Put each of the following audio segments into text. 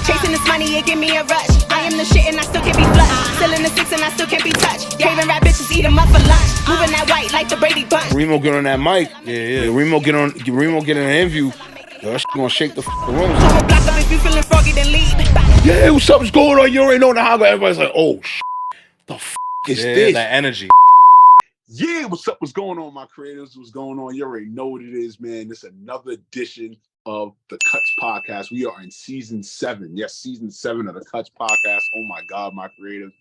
Chasing this money, it give me a rush. I am the shit and I still can't be flushed. Still in the six and I still can't be touched. Craving rap bitches, eat 'em up for lunch. Moving that white like the Brady Bunch. Reemo get on that mic. Yeah. Reemo get an interview. Yo, that shit gonna shake the room. So block up if you feeling froggy, then leave. Yeah, what's up? What's going on? You already know the how everybody's like, oh, the is this? That energy. Yeah, what's up? What's going on, my creators? What's going on? You already know what it is, man. This is another edition of the Cuts Podcast. We are in season 7. Yes, season 7 of the Cuts Podcast. Oh my God, my creators.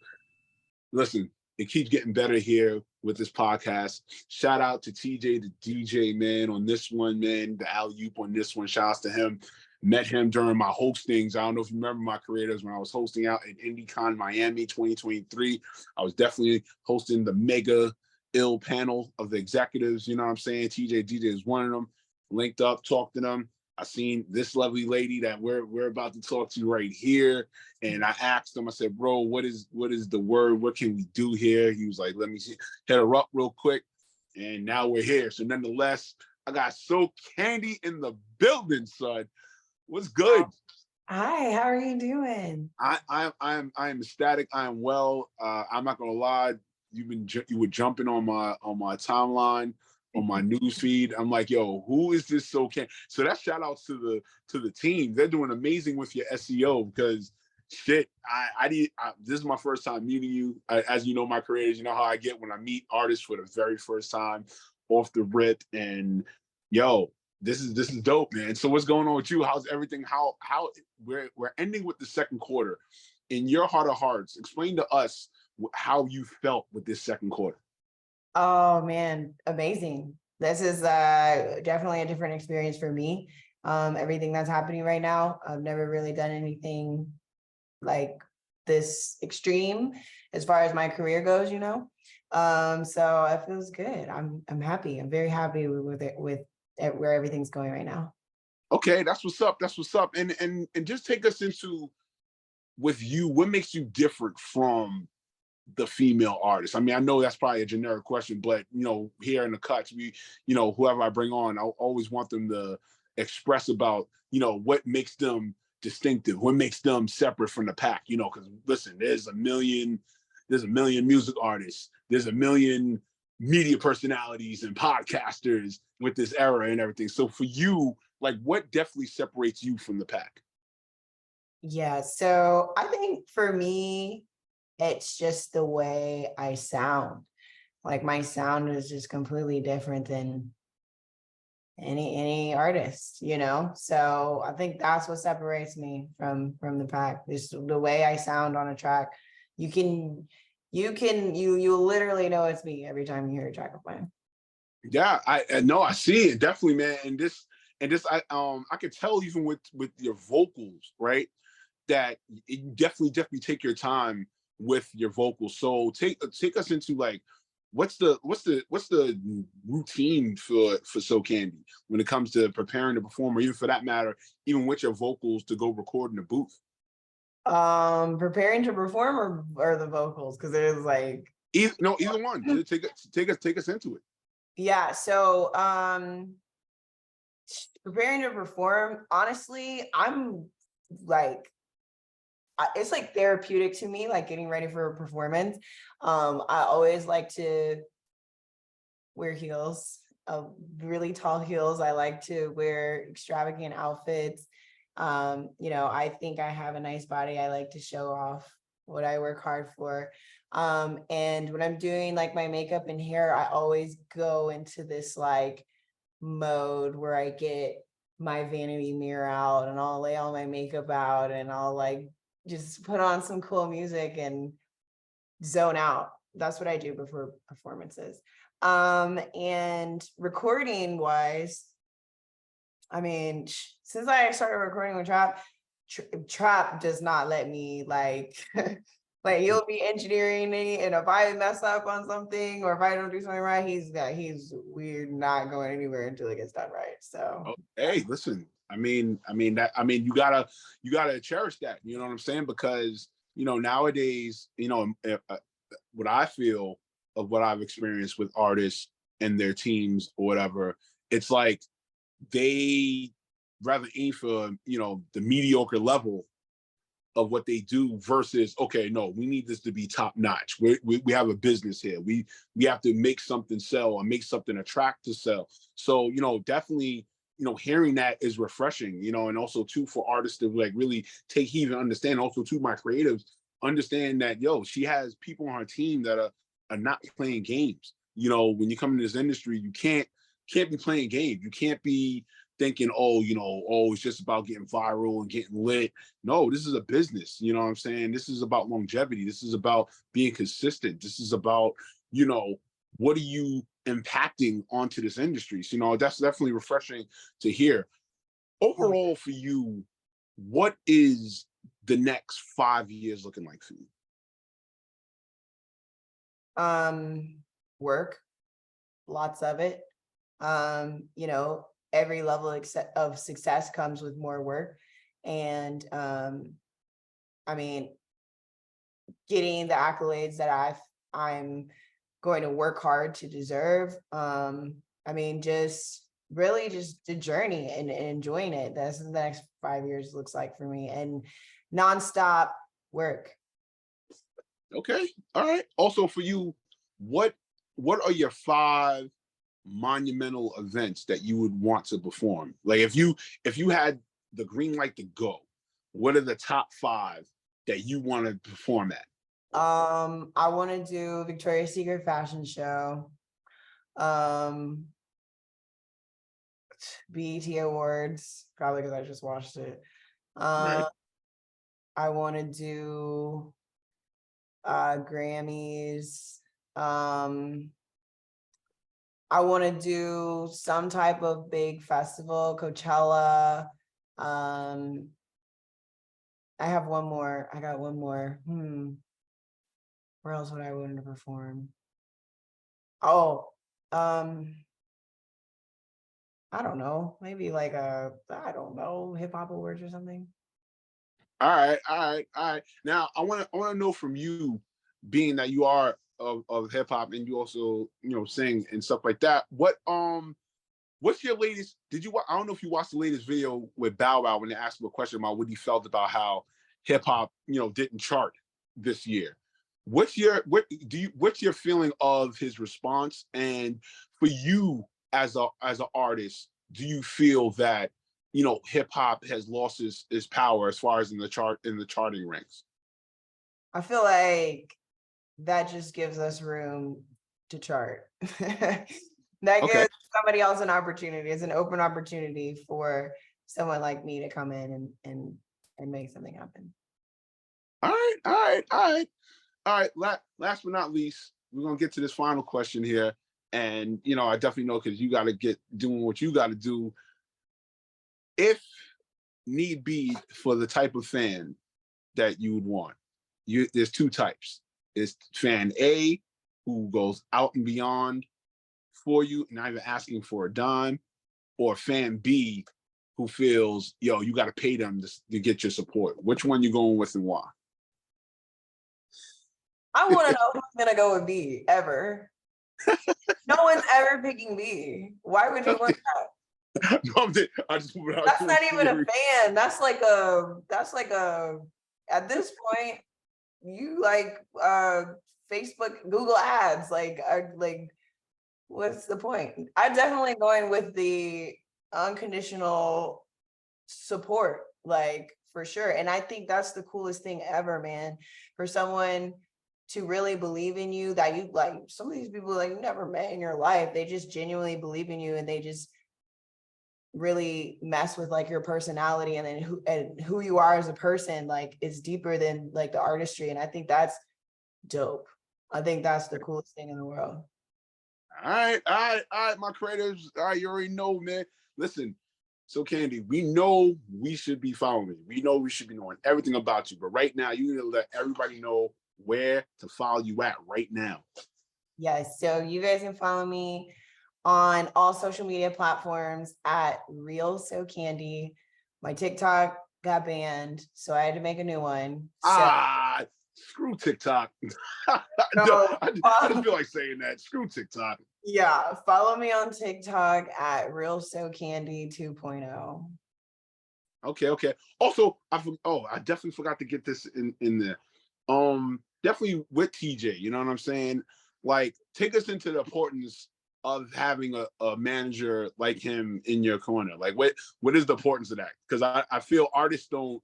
Listen, it keeps getting better here with this podcast. Shout out to TJ, the DJ, man, on this one, man. The alley-oop on this one. Shout out to him. Met him during my hostings. I don't know if you remember my creators when I was hosting out at IndieCon Miami 2023. I was definitely hosting the mega ill panel of the executives. You know what I'm saying? TJ, DJ is one of them. Linked up, talked to them. I seen this lovely lady that we're about to talk to right here. And I asked him, I said, bro, what is the word? What can we do here? He was like, let me see, hit her up real quick. And now we're here. So nonetheless, I got SoCandy in the building, son. What's good? Hi, how are you doing? I am ecstatic. I am well. I'm not gonna lie. You were jumping on my timeline, on my news feed. I'm like, yo, who is this SoCandy? So that shout outs to the team. They're doing amazing with your SEO because shit, this is my first time meeting you. As you know, my creators, you know how I get when I meet artists for the very first time off the rip. And yo, this is dope, man. So what's going on with you? How's everything? How we're ending with the second quarter. In your heart of hearts, explain to us how you felt with this second quarter. Oh man, amazing. This is definitely a different experience for me. Everything that's happening right now, I've never really done anything like this extreme as far as my career goes, you know. So it feels good. I'm happy. I'm very happy with it, with where everything's going right now. Okay, that's what's up. That's what's up. And just take us into, with you, what makes you different from the female artists? I mean, I know that's probably a generic question, but you know, here in the Cuts, we, you know, whoever I bring on, I always want them to express about, you know, what makes them distinctive, what makes them separate from the pack, you know, because listen, there's a million music artists, there's a million media personalities and podcasters with this era and everything. So for you, like, what definitely separates you from the pack? Yeah, so I think for me, it's just the way I sound. Like my sound is just completely different than any artist, you know? So I think that's what separates me from the pack. Just the way I sound on a track. You literally know it's me every time you hear a track of mine. Yeah, I know, I see it definitely, man. And this I could tell even with your vocals, right? That you definitely take your time with your vocals. So take us into like, what's the routine for SoCandy when it comes to preparing to perform, or even for that matter, even with your vocals to go record in the booth? Preparing to perform or the vocals, because it was like either one. Take us into it. Yeah, so preparing to perform, honestly, I'm like, it's like therapeutic to me, like getting ready for a performance. I always like to wear heels, really tall heels. I like to wear extravagant outfits. You know, I think I have a nice body. I like to show off what I work hard for. And when I'm doing like my makeup and hair, I always go into this like mode where I get my vanity mirror out and I'll lay all my makeup out and I'll like just put on some cool music and zone out. That's what I do before performances. And recording wise, I mean, since I started recording with Trap does not let me like, like you'll be engineering me, and if I mess up on something or if I don't do something right, we're not going anywhere until it gets done right. So, hey, listen, you gotta cherish that. You know what I'm saying? Because you know nowadays, you know, what I feel of what I've experienced with artists and their teams or whatever, it's like they rather aim for, you know, the mediocre level of what they do versus, okay, no, we need this to be top notch. We have a business here. We have to make something sell or make something attract to sell. So, you know, definitely, you know, hearing that is refreshing, you know, and also too for artists to like really take heed and understand, also to my creatives, understand that, yo, she has people on her team that are not playing games. You know, when you come into this industry, you can't be playing games. You can't be thinking, oh, you know, oh, it's just about getting viral and getting lit. No, this is a business. You know what I'm saying? This is about longevity. This is about being consistent. This is about, you know, what are you impacting onto this industry? So, you know, that's definitely refreshing to hear. Overall for you, what is the next 5 years looking like for you? Work, lots of it. You know, every level of success comes with more work. And I mean, getting the accolades that I'm going to work hard to deserve. I mean, just really just the journey and enjoying it. That's what the next 5 years looks like for me, and nonstop work. Okay. All right. Also for you, what are your 5 monumental events that you would want to perform? Like if you had the green light to go, what are the top 5 that you want to perform at? I want to do Victoria's Secret fashion show, BET Awards, probably because I just watched it. Right. I want to do Grammys. I want to do some type of big festival, Coachella. I have one more. I got one more. Where else would I want to perform? Oh, I don't know. Maybe like I don't know, hip hop awards or something. All right. Now I want to know from you, being that you are of hip hop and you also, you know, sing and stuff like that. What's your latest? I don't know if you watched the latest video with Bow Wow when they asked him a question about what he felt about how hip hop, you know, didn't chart this year. What's your feeling of his response? And for you as an artist, do you feel that, you know, hip hop has lost its power as far as in the charting ranks? I feel like that just gives us room to chart. That gives somebody else an opportunity. It's an open opportunity for someone like me to come in and make something happen. All right. Last but not least, we're gonna get to this final question here. And you know, I definitely know because you got to get doing what you got to do. If need be, for the type of fan that you would want, there's 2 types. It's fan A, who goes out and beyond for you, not even asking for a dime, or fan B, who feels, yo, you got to pay them to get your support. Which one you going with and why? I want to know who's gonna go with B ever. No one's ever picking B. Why would you want that? No, That's not even a fan. That's like a at this point, you like Facebook, Google ads, like what's the point? I'm definitely going with the unconditional support, like for sure. And I think that's the coolest thing ever, man, for someone to really believe in you, that you like some of these people like you never met in your life. They just genuinely believe in you and they just really mess with like your personality and then who you are as a person, like is deeper than like the artistry. And I think that's dope. I think that's the coolest thing in the world. All right, my creatives. All right, you already know, man. Listen, SoCandy, we know we should be following you. We know we should be knowing everything about you. But right now, you need to let everybody know where to follow you at right now. Yes, so you guys can follow me on all social media platforms at Real SoCandy. My TikTok got banned, so I had to make a new one. Screw TikTok. No, I just feel like saying that. Screw TikTok. Yeah, follow me on TikTok at Real SoCandy 2.0. Okay. Also, I definitely forgot to get this in there. Definitely with TJ, you know what I'm saying? Like, take us into the importance of having a manager like him in your corner. Like, what is the importance of that? Because I feel artists don't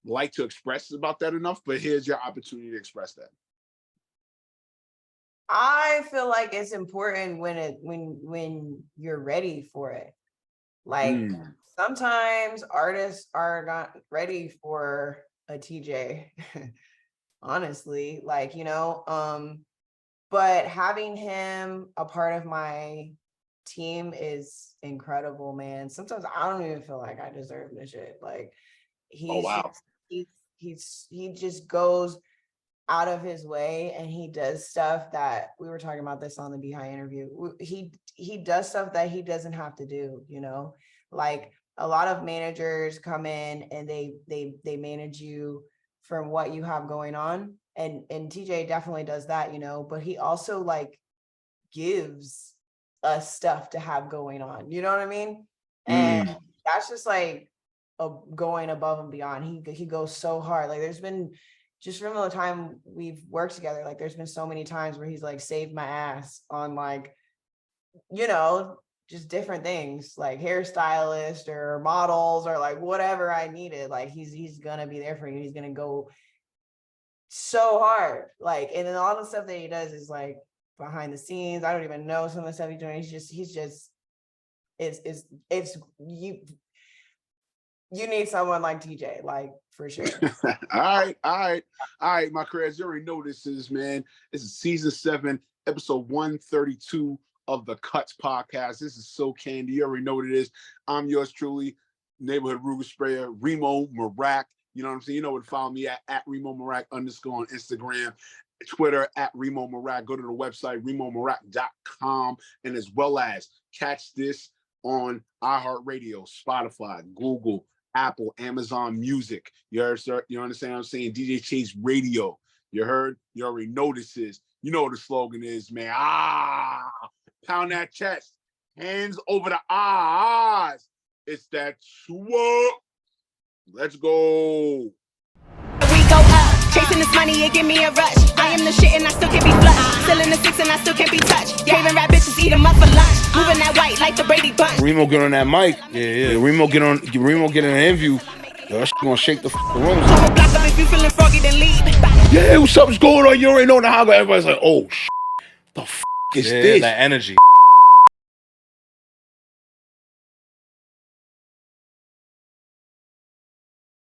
like to express about that enough, but here's your opportunity to express that. I feel like it's important when you're ready for it. Like sometimes artists are not ready for a TJ, honestly. Like, but having him a part of my team is incredible, man. Sometimes I don't even feel like I deserve this shit. Like Oh wow. he just goes out of his way and he does stuff that we were talking about this on the Behind interview. He does stuff that he doesn't have to do, like a lot of managers come in and they manage you from what you have going on. And TJ definitely does that, but he also like gives us stuff to have going on. You know what I mean? And that's just like going above and beyond. He goes so hard. Like there's been, just from the time we've worked together, like there's been so many times where he's like saved my ass on like, just different things like hairstylist or models or like whatever I needed. Like he's gonna be there for you. He's gonna go so hard. Like, and then all the stuff that he does is like behind the scenes. I don't even know some of the stuff he's doing. It's you need someone like TJ, like for sure. All right, my creators. You already know this is, man. This is season 7, episode 132 of the Cuts podcast. This is SoCandy. You already know what it is. I'm yours truly, neighborhood Ruger sprayer, Reemo Meerak. You know what I'm saying? You know what to follow me at ReemoMeerak_ on Instagram, Twitter at ReemoMeerak. Go to the website, ReemoMeerak.com, and as well as catch this on iHeartRadio, Spotify, Google, Apple, Amazon Music. You heard, sir? You understand what I'm saying? DJ Chase Radio. You heard? You already know this is. You know what the slogan is, man. Pound that chest. Hands over the eyes. It's that swoop. Let's go. We go up, chasing this money, it give me a rush. I am the shit and I still can't be flushed. Still in the 6 and I still can't be touched. Craving rap bitches, eat them up for lunch. Moving that white like the Brady Bunch. Reemo get on that mic. Yeah. Reemo get an interview. Yo, that shit gonna shake the room. Block up if you feeling froggy, then leave. Yeah, something's going on. You already know the how. Everybody's like, oh, the is this? That energy.